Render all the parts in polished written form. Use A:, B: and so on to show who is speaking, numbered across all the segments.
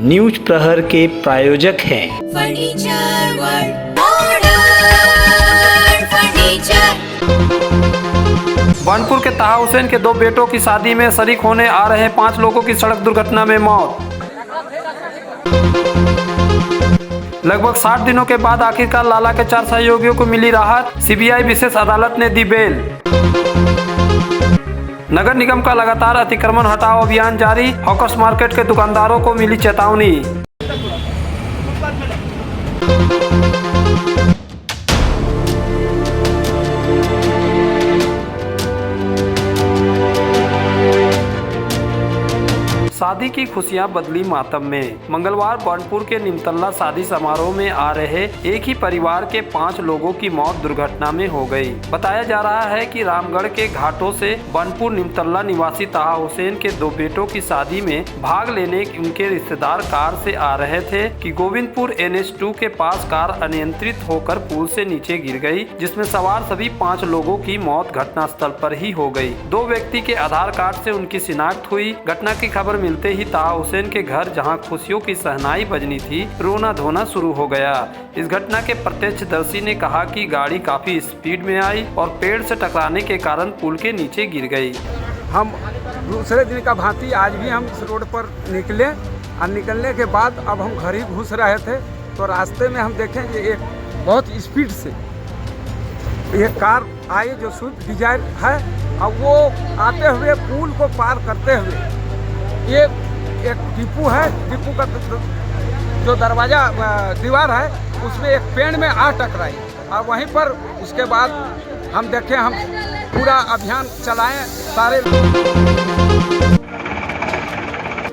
A: News प्रहर के प्रायोजक हैं
B: furniture world, modern furniture.
C: Banpur के ताहा हुसैन के 2 बेटों की शादी में शरीक होने आ रहे 5 लोगों की सड़क दुर्घटना में मौत। लगभग 60 दिनों के बाद आखिरकार लाला के 4 सहयोगियों को मिली राहत, सीबीआई विशेष अदालत ने दी बेल। नगर निगम का लगातार अतिक्रमण हटाओ अभियान जारी, हॉकर्स मार्केट के दुकानदारों को मिली चेतावनी। शादी की खुशियां बदली मातम में। मंगलवार बानपुर के निमतल्ला शादी समारोह में आ रहे एक ही परिवार के 5 लोगों की मौत दुर्घटना में हो गई। बताया जा रहा है कि रामगढ़ के घाटों से बानपुर निमतल्ला निवासी ताहा हुसैन के 2 बेटों की शादी में भाग लेने उनके रिश्तेदार कार से आ रहे थे कि गोविंदपुर NH2 के पास कार अनियंत्रित होकर पुल से नीचे गिर गई, जिसमें सवार सभी 5 लोगों की मौत घटनास्थल पर ही हो गई। 2 व्यक्ति के आधार कार्ड से उनकी शिनाख्त हुई। घटना की खबर मिलते ही ताहा हुसैन के घर, जहां खुशियों की सहनाई बजनी थी, रोना धोना शुरू हो गया। इस घटना के प्रत्यक्षदर्शी ने कहा कि गाड़ी काफी स्पीड में आई और पेड़ से टकराने के कारण पुल के नीचे गिर गई।
D: हम दूसरे दिन का भांति आज भी हम इस रोड पर निकले और निकलने के बाद अब हम घर ही घुस रहे थे तो रास्ते में हम देखें कि एक बहुत स्पीड से एक कार आई जो स्विफ्ट डिजायर है, और वो आते हुए पुल को पार करते हुए एक डिपो है, डिपो का जो दरवाजा दीवार है उसमें एक पेड़ में आ टकराई और वहीं पर उसके बाद हम देखें, हम पूरा अभियान चलाएं सारे।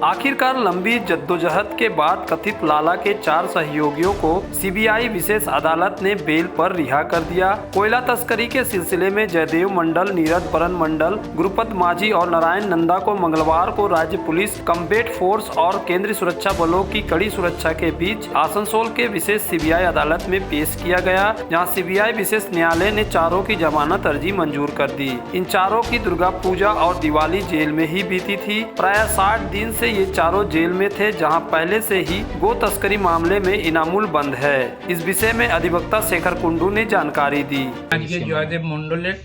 C: आखिरकार लंबी जद्दोजहद के बाद कथित लाला के 4 सहयोगियों को सीबीआई विशेष अदालत ने बेल पर रिहा कर दिया। कोयला तस्करी के सिलसिले में जयदेव मंडल, नीरज बरन मंडल, गुरुपद माझी और नारायण नंदा को मंगलवार को राज्य पुलिस, कम्बैट फोर्स और केंद्रीय सुरक्षा बलों की कड़ी सुरक्षा के बीच आसनसोल के विशेष सीबीआई अदालत में पेश किया गया, जहाँ सीबीआई विशेष न्यायालय ने चारों की जमानत अर्जी मंजूर कर दी। इन चारों की दुर्गा पूजा और दिवाली जेल में ही बीती थी। प्राय 60 दिन से ये चारों जेल में थे, जहां पहले से ही गो तस्करी मामले में इनामुल बंद है। इस विषय में अधिवक्ता शेखर कुंडू ने जानकारी दी।
E: आज के जयदेव मंडलेर,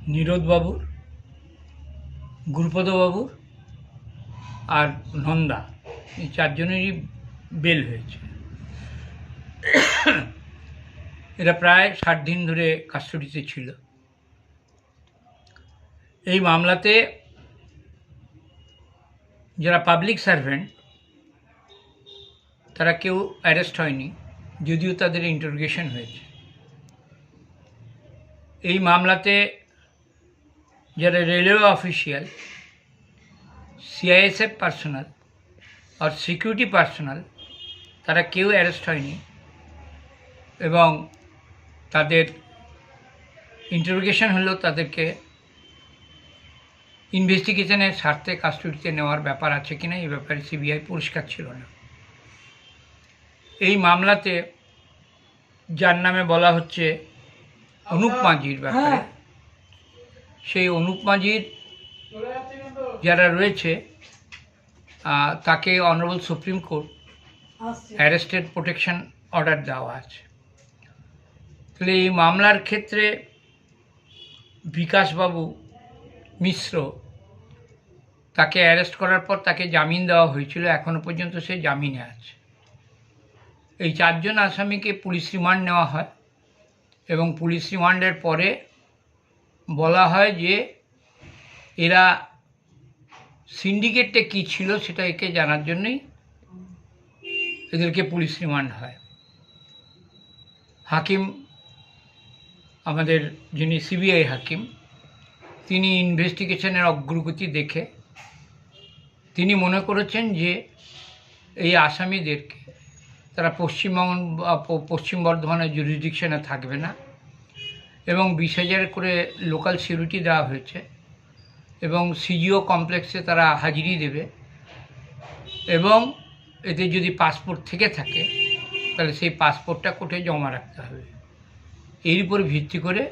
E: नीरज बाबू, गुरुपद बाबू और नंदा, এই 4 জনেরই বেল হয়েছে। এরা প্রায় 60 দিন ধরে কাস্টডিতে ছিল। এই মামলাতে যারা পাবলিক সার্ভেন্ট তারা কেউ অ্যারেস্ট হয়নি, যদিও তাদের ইন্টারোগেশন হয়েছে। এই মামলাতে যারা রেলওয়ে অফিসিয়াল, CISF পার্সোনাল আর সিকিউরিটি পার্সোনাল তারা কেউ অ্যারেস্ট হয়নি এবং তাদের ইন্টারোগেশন হলেও তাদেরকে ইনভেস্টিগেশনের স্বার্থে কাস্টডিতে নেওয়ার ব্যাপার আছে কিনা এই ব্যাপারে সিবিআই পরিষ্কার ছিল না। এই মামলাতে যার নামে বলা হচ্ছে অনুপ মাঝির ব্যাপারে, সেই অনুপ মাঝির যারা রয়েছে তাকে honourable supreme court arrested protection order দেওয়া আছে। তাহলে এই মামলার ক্ষেত্রে বিকাশবাবু মিশ্র তাকে অ্যারেস্ট করার পর তাকে জামিন দেওয়া হয়েছিল, এখনও পর্যন্ত সে জামিনে আছে। এই 4 জন আসামিকে পুলিশ রিমান্ড নেওয়া হয় এবং পুলিশ রিমান্ডের পরে বলা হয় যে এরা সিন্ডিকেটটা কী ছিল সেটা একে জানার জন্যই এদেরকে পুলিশ রিমান্ড হয়। হাকিম, আমাদের যিনি সিবিআই হাকিম, তিনি ইনভেস্টিগেশনের অগ্রগতি দেখে তিনি মনে করেছেন যে এই আসামিদেরকে তারা পশ্চিম বর্ধমানের জুরিসডিকশনে থাকবে না এবং 20,000 করে লোকাল সিকিউরিটি দেওয়া হয়েছে এবং সিজিও কমপ্লেক্সে তারা হাজিরি দেবে এবং এতে যদি পাসপোর্ট থেকে থাকে তাহলে সেই পাসপোর্টটা কোর্টে জমা রাখতে হবে। এর উপর ভিত্তি করে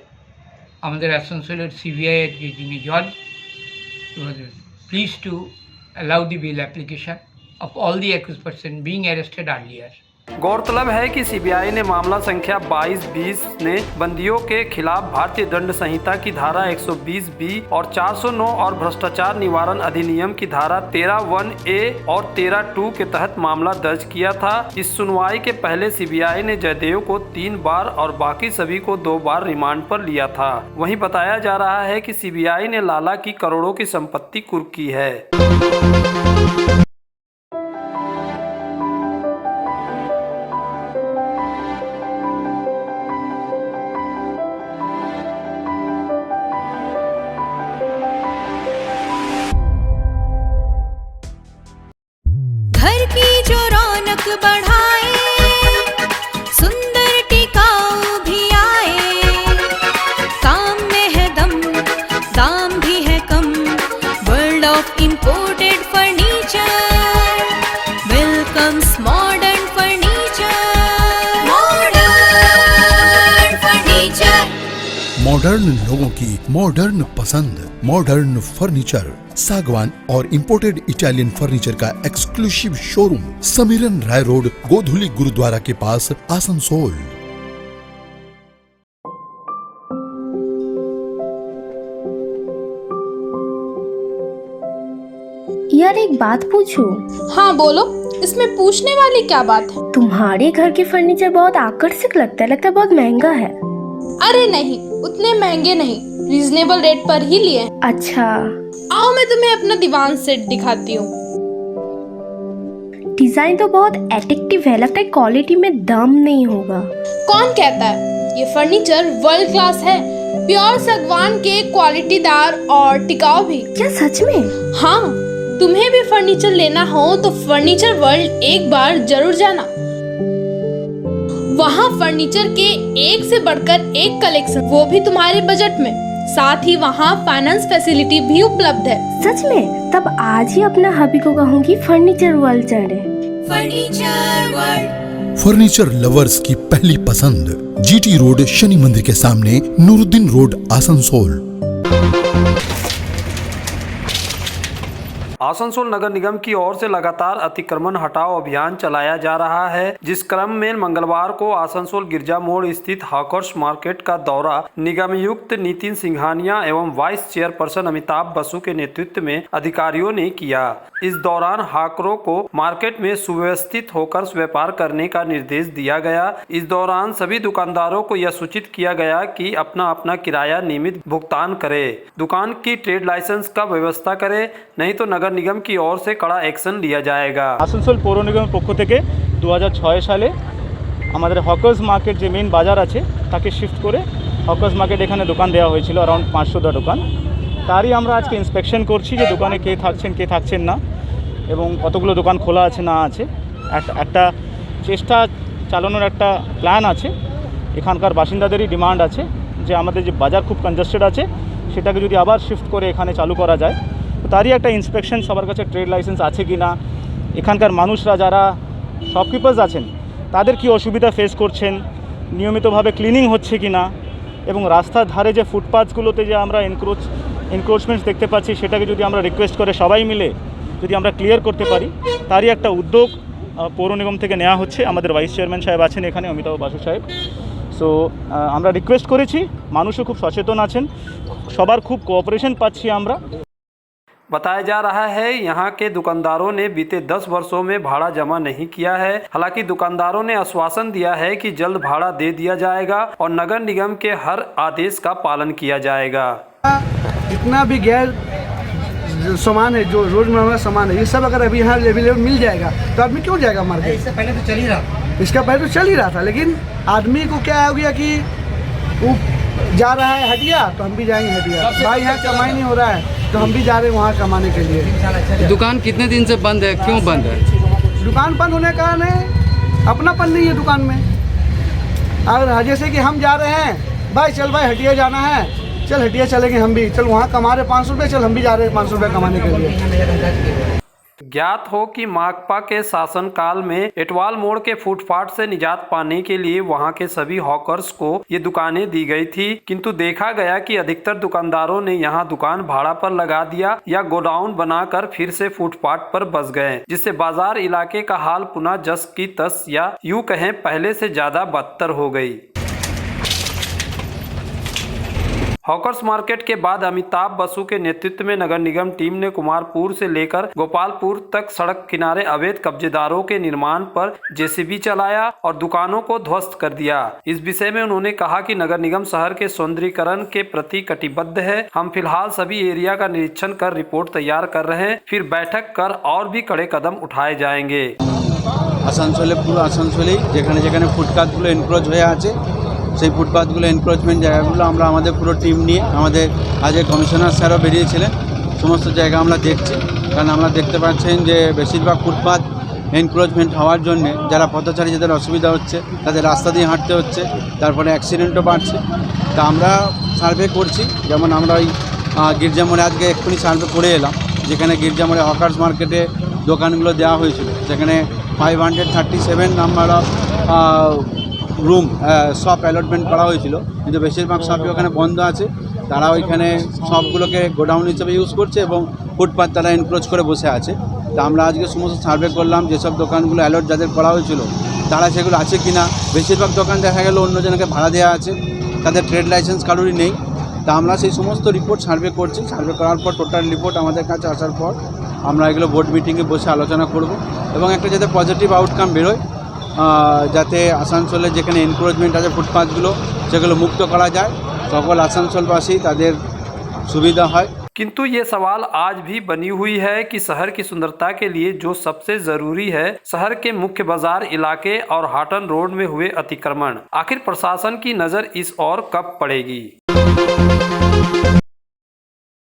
E: আমাদের আসানসোলের সিবিআইয়ের যিনি জজ please two allow the bail application of all the accused persons being arrested earlier.
C: गौरतलब है कि सीबीआई ने मामला संख्या 2220 ने बंदियों के खिलाफ भारतीय दंड संहिता की धारा 120B और 409 और भ्रष्टाचार निवारण अधिनियम की धारा 13(1)A और 13(2) के तहत मामला दर्ज किया था। इस सुनवाई के पहले सीबीआई ने जयदेव को 3 बार और बाकी सभी को 2 बार रिमांड पर लिया था। वहीं बताया जा रहा है कि सीबीआई ने लाला की करोड़ों की संपत्ति कुर्क की है।
B: घर की जो रौनक बढ़ाए, सुंदर टिकाऊ भी आए, काम में है दम, दाम भी है कम, world of imported furniture welcomes modern furniture, modern furniture.
F: Modern लोगों की मॉडर्न पसंद, मॉडर्न फर्नीचर, सागवान और इंपोर्टेड इटालियन फर्नीचर का exclusive showroom, Samiran Rai road, Godhuli Gurudwara के पास, आसनसोल।
G: यार एक बात पूछूं?
H: हाँ बोलो, इसमें पूछने वाली क्या बात है?
G: तुम्हारे घर के फर्नीचर बहुत आकर्षक लगता है बहुत महंगा है।
H: अरे नहीं, उतने महंगे नहीं, रीजनेबल रेट पर ही लिए हैं।
G: अच्छा,
H: आओ मैं तुम्हें अपना दीवान सेट दिखाती हूँ।
G: डिजाइन तो बहुत एट्रैक्टिव है, लगता है क्वालिटी में दम नहीं होगा।
H: कौन कहता है? ये फर्नीचर वर्ल्ड क्लास है, प्योर सागवान के, क्वालिटीदार और टिकाऊ भी।
G: क्या सच में?
H: हाँ, तुम्हें भी फर्नीचर लेना हो तो फर्नीचर वर्ल्ड एक बार जरूर जाना। वहाँ फर्नीचर के एक से बढ़कर एक कलेक्शन, वो भी तुम्हारे बजट में। साथ ही वहाँ फाइनेंस फैसिलिटी भी उपलब्ध है।
G: सच में? तब आज ही अपना हबी को कहूँगी फर्नीचर वर्ल्ड चढ़े।
B: फर्नीचर वर्ल्ड,
F: फर्नीचर लवर्स की पहली पसंद, जीटी रोड, शनि मंदिर के सामने, नूरुद्दीन रोड, आसनसोल।
C: आसनसोल नगर निगम की ओर से लगातार अतिक्रमण हटाओ अभियान चलाया जा रहा है, जिस क्रम में मंगलवार को आसनसोल गिरजा मोड़ स्थित हॉकर्स मार्केट का दौरा निगमयुक्त नितिन सिंघानिया एवं वाइस चेयरपर्सन अमिताभ बसु के नेतृत्व में अधिकारियों ने किया। इस दौरान हाकरों को मार्केट में सुव्यवस्थित होकर व्यापार करने का निर्देश दिया गया। इस दौरान सभी दुकानदारों को यह सूचित किया गया कि अपना अपना किराया नियमित भुगतान करे, दुकान की ट्रेड लाइसेंस का व्यवस्था करे, नहीं तो नगर निगम की ओर से कड़ा एक्शन लिया जाएगा।
I: आसनसोल पौर निगमेर पक्ष থেকে 2006 সালে আমাদের হকার্স মার্কেট যে মেইন বাজার আছে তাকে শিফট করে হকার্স মার্কেট এখানে দোকান দেওয়া হয়েছিল, अराउंड 500টা দোকান। তারই আমরা আজকে ইন্সপেকশন করছি যে দোকানে কে থাকছেন না এবং কতগুলো দোকান খোলা আছে না আছে। একটা চেষ্টা চালানোর একটা প্ল্যান আছে। এখানকার বাসিন্দাদেরই ডিমান্ড আছে যে আমাদের যে বাজার খুব কনজেস্টেড আছে সেটাকে যদি আবার শিফট করে এখানে চালু করা যায়, তো তারই একটা ইন্সপেকশন, সবার কাছে ট্রেড লাইসেন্স আছে কি না, এখানকার মানুষরা যারা শপকিপার্স আছেন তাদের কি অসুবিধা ফেস করছেন, নিয়মিতভাবে ক্লিনিং হচ্ছে কি না, এবং রাস্তার ধারে যে ফুটপাথগুলোতে যে আমরা এনক্রোচমেন্টস দেখতে পাচ্ছি সেটাকে যদি আমরা রিকোয়েস্ট করে সবাই মিলে যদি আমরা ক্লিয়ার করতে পারি, তারই একটা উদ্যোগ পৌর নিগম থেকে নেওয়া হচ্ছে। আমাদের ভাইস চেয়ারম্যান সাহেব আছেন এখানে, অমিতাভ বাসু সাহেব। সো আমরা রিকোয়েস্ট করেছি, মানুষও খুব সচেতন আছেন, সবার খুব কোঅপারেশন পাচ্ছি আমরা।
C: बताया जा रहा है यहाँ के दुकानदारों ने बीते 10 वर्षों में भाड़ा जमा नहीं किया है। हालांकि दुकानदारों ने आश्वासन दिया है कि जल्द भाड़ा दे दिया जाएगा और नगर निगम के हर आदेश का पालन किया जाएगा।
J: जितना भी गैर सामान है, जो रोजमर्रा सामान है, ये सब अगर अभी यहाँ अवेलेबल मिल जाएगा तो आदमी क्यों जाएगा मार्केट? इससे पहले तो चल ही रहा था, इसका पहले तो चल ही रहा था, लेकिन आदमी को क्या हो गया कि वो जा रहा है हटिया तो हम भी जाएंगे हटिया, भाई यहाँ कमाई नहीं हो रहा है तो हम भी जा रहे हैं वहाँ कमाने के लिए।
K: दुकान कितने दिन से बंद है, क्यों बंद है?
J: दुकान बंद होने का कारण है अपनापन नहीं है दुकान में। और जैसे कि हम जा रहे हैं, भाई चल भाई हटिया जाना है, चल हटिया चलेंगे हम भी, चल वहाँ कमा रहे 500 रुपये, चल हम भी जा रहे हैं 500 रुपये कमाने के लिए।
C: ज्ञात हो कि माकपा के शासनकाल में एटवाल मोड़ के फुटपाथ से निजात पाने के लिए वहां के सभी हॉकर्स को ये दुकानें दी गई थी, किंतु देखा गया कि अधिकतर दुकानदारों ने यहां दुकान भाड़ा पर लगा दिया या गोडाउन बनाकर फिर से फुटपाथ पर बस गए, जिससे बाजार इलाके का हाल पुनः जस की तस या यूं कहें पहले से ज्यादा बदतर हो गई। हॉकर्स मार्केट के बाद अमिताभ बसु के नेतृत्व में नगर निगम टीम ने कुमारपुर से लेकर गोपालपुर तक सड़क किनारे अवैध कब्जेदारों के निर्माण पर जेसीबी चलाया और दुकानों को ध्वस्त कर दिया। इस विषय में उन्होंने कहा कि नगर निगम शहर के सौंदर्यीकरण के प्रति कटिबद्ध है। हम फिलहाल सभी एरिया का निरीक्षण कर रिपोर्ट तैयार कर रहे हैं, फिर बैठक कर और भी कड़े कदम उठाए जाएंगे।
L: आसानसोले पूरा आसानसोले যেখানে যেখানে ফুটপাথগুলো এনক্রোচ হয়ে আছে সেই ফুটপাথগুলো এনক্রোচমেন্ট জায়গাগুলো আমরা আমাদের পুরো টিম নিয়ে আমাদের আজকে কমিশনার স্যারও বেরিয়েছিলেন, সমস্ত জায়গা আমরা দেখছি। কারণ আমরা দেখতে পাচ্ছেন যে বেশিরভাগ ফুটপাথ এনক্রোচমেন্ট হওয়ার জন্য যারা পথচারী যাদের অসুবিধা হচ্ছে তাদের রাস্তা দিয়ে হাঁটতে হচ্ছে, তারপরে অ্যাক্সিডেন্টও বাড়ছে। তা আমরা সার্ভে করছি, যেমন আমরা ওই গির্জামোড়ে আজকে এক্ষুনি সার্ভে করে এলাম, যেখানে গির্জামোড়ে হকার্স মার্কেটে দোকানগুলো দেওয়া হয়েছিল, সেখানে 537 number of room shop allotment করা হয়েছিল, কিন্তু বেশিরভাগ শপই ওখানে বন্ধ আছে। তারা ওইখানে শপগুলোকে গোডাউন হিসেবে ইউজ করছে এবং ফুটপাথ তারা এনক্রোচ করে বসে আছে। তা আমরা আজকে সমস্ত সার্ভে করলাম, যেসব দোকানগুলো অ্যালট যাদের করা হয়েছিল তারা সেগুলো আছে কি না। বেশিরভাগ দোকান দেখা গেল অন্যজনকে ভাড়া দেওয়া আছে, তাদের ট্রেড লাইসেন্স কারোরই নেই। তা আমরা সেই সমস্ত রিপোর্ট সার্ভে করছি। সার্ভে করার পর টোটাল রিপোর্ট আমাদের কাছে আসার পর আমরা এগুলো বোর্ড মিটিংয়ে বসে আলোচনা করব এবং একটা যাতে পজিটিভ আউটকাম বেরোয়, যাতে আসানসোলে যেখানে এনক্রোচমেন্ট আছে ফুটপাথগুলো সেগুলো মুক্ত করা যায়, সকল আসানসোলবাসী তাদের সুবিধা হয়।
C: किंतु ये सवाल आज भी बनी हुई है कि शहर की सुंदरता के लिए जो सबसे जरूरी है, शहर के मुख्य बाजार इलाके और हाटन रोड में हुए अतिक्रमण, आखिर प्रशासन की नजर इस ओर कब पड़ेगी।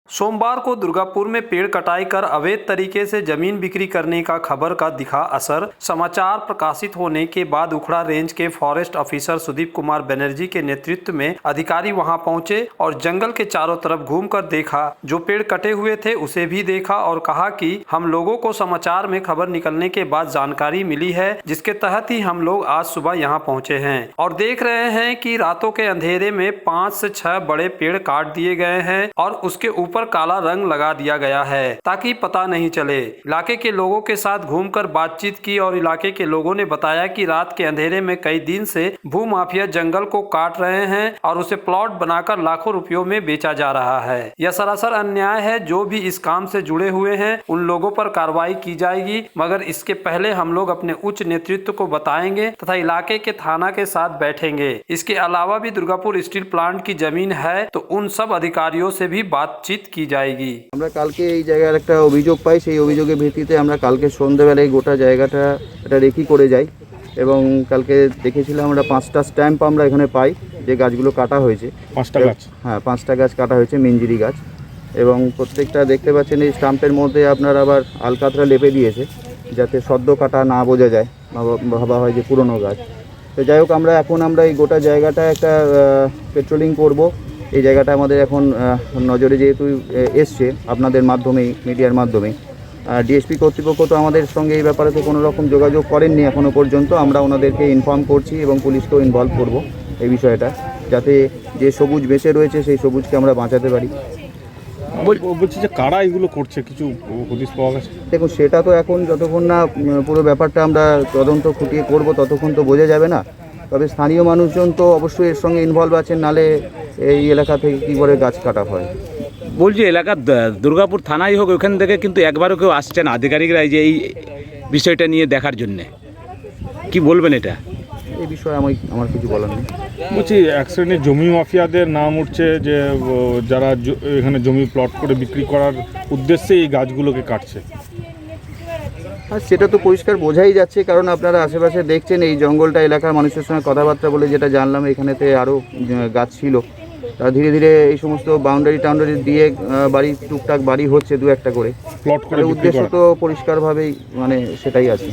C: सोमवार को दुर्गापुर में पेड़ कटाई कर अवैध तरीके से जमीन बिक्री करने का खबर का दिखा असर। समाचार प्रकाशित होने के बाद उखड़ा रेंज के फॉरेस्ट ऑफिसर सुदीप कुमार बनर्जी के नेतृत्व में अधिकारी वहां पहुंचे और जंगल के चारों तरफ घूमकर देखा, जो पेड़ कटे हुए थे उसे भी देखा और कहा कि हम लोगों को समाचार में खबर निकलने के बाद जानकारी मिली है, जिसके तहत ही हम लोग आज सुबह यहां पहुंचे हैं और देख रहे हैं कि रातों के अंधेरे में 5 से 6 बड़े पेड़ काट दिए गए हैं और उसके ऊपर काला रंग लगा दिया गया है ताकि पता नहीं चले। इलाके के लोगों के साथ घूमकर बातचीत की और इलाके के लोगों ने बताया कि रात के अंधेरे में कई दिन से भूमाफिया जंगल को काट रहे हैं और उसे प्लॉट बनाकर लाखों रुपयों में बेचा जा रहा है। यह सरासर अन्याय है। जो भी इस काम से जुड़े हुए हैं उन लोगों पर कार्रवाई की जाएगी, मगर इसके पहले हम लोग अपने उच्च नेतृत्व को बताएंगे तथा इलाके के थाना के साथ बैठेंगे। इसके अलावा भी दुर्गापुर स्टील प्लांट की जमीन है तो उन सब अधिकारियों से भी बातचीत की जाएगी।
L: আমরা কালকে এই জায়গার একটা অভিযোগ পাই, সেই অভিযোগের ভিত্তিতে আমরা কালকে সন্ধ্যাবেলায় গোটা জায়গাটা এটা রেকি করে যাই এবং কালকে দেখেছিলাম আমরা 5টা স্ট্যাম্প আমরা এখানে পাই যে গাছগুলো কাটা হয়েছে। 5টা গাছ? হ্যাঁ, 5টা গাছ কাটা হয়েছে, মিঞ্জিরি গাছ, এবং প্রত্যেকটা দেখতে পাচ্ছেন এই স্ট্যাম্পের মধ্যে আপনার আবার আলকাতরা লেপে দিয়েছে যাতে সদ্য কাটা না বোঝা যায়, ভাবা হয় যে পুরনো গাছ। তো যাই হোক, আমরা এই গোটা জায়গাটা একটা পেট্রোলিং করব। এই জায়গাটা আমাদের এখন নজরে যেহেতু এসছে আপনাদের মাধ্যমেই, মিডিয়ার মাধ্যমেই, ডিএসপি কর্তৃপক্ষ তো আমাদের সঙ্গে এই ব্যাপারে তো কোনো রকম যোগাযোগ করেননি এখনও পর্যন্ত। আমরা ওনাদেরকে ইনফর্ম করছি এবং পুলিশকেও ইনভলভ করব এই বিষয়টা, যাতে যে সবুজ বেঁচে রয়েছে সেই সবুজকে আমরা বাঁচাতে পারি।
I: বলছি যে কারা এগুলো করছে, কিছু হদিস পাওয়া গেছে?
L: দেখুন, সেটা তো এখন যতক্ষণ না পুরো ব্যাপারটা আমরা তদন্ত খুঁটিয়ে করব ততক্ষণ তো বোঝা যাবে না। তবে স্থানীয় মানুষজন তো অবশ্যই এর সঙ্গে ইনভলভ আছেন, নালে এই এলাকা থেকে কী করে গাছ কাটা হয়।
M: বলছি এলাকার দুর্গাপুর থানাই হোক, ওখান থেকে কিন্তু একবারও কেউ আসছে না আধিকারিকরা যে এই বিষয়টা নিয়ে দেখার জন্যে। কি বলবেন এটা?
L: এই বিষয়ে আমার কিছু বলার নেই।
I: বলছি এক শ্রেণীর জমি মাফিয়াদের নাম উঠছে যে যারা এখানে জমি প্লট করে বিক্রি করার উদ্দেশ্যে এই গাছগুলোকে কাটছে।
L: আর সেটা তো পরিষ্কার বোঝাই যাচ্ছে, কারণ আপনারা আশেপাশে দেখছেন এই জঙ্গলটা, এলাকার মানুষের সঙ্গে কথাবার্তা বলে যেটা জানলাম এখানেতে আরও গাছ ছিল। তা ধীরে ধীরে এই সমস্ত বাউন্ডারি টাউন্ডারি দিয়ে বাড়ি টুকটাক বাড়ি হচ্ছে, দু একটা করে প্লট করে। উদ্দেশ্য তো পরিষ্কারভাবেই সেটাই আছে।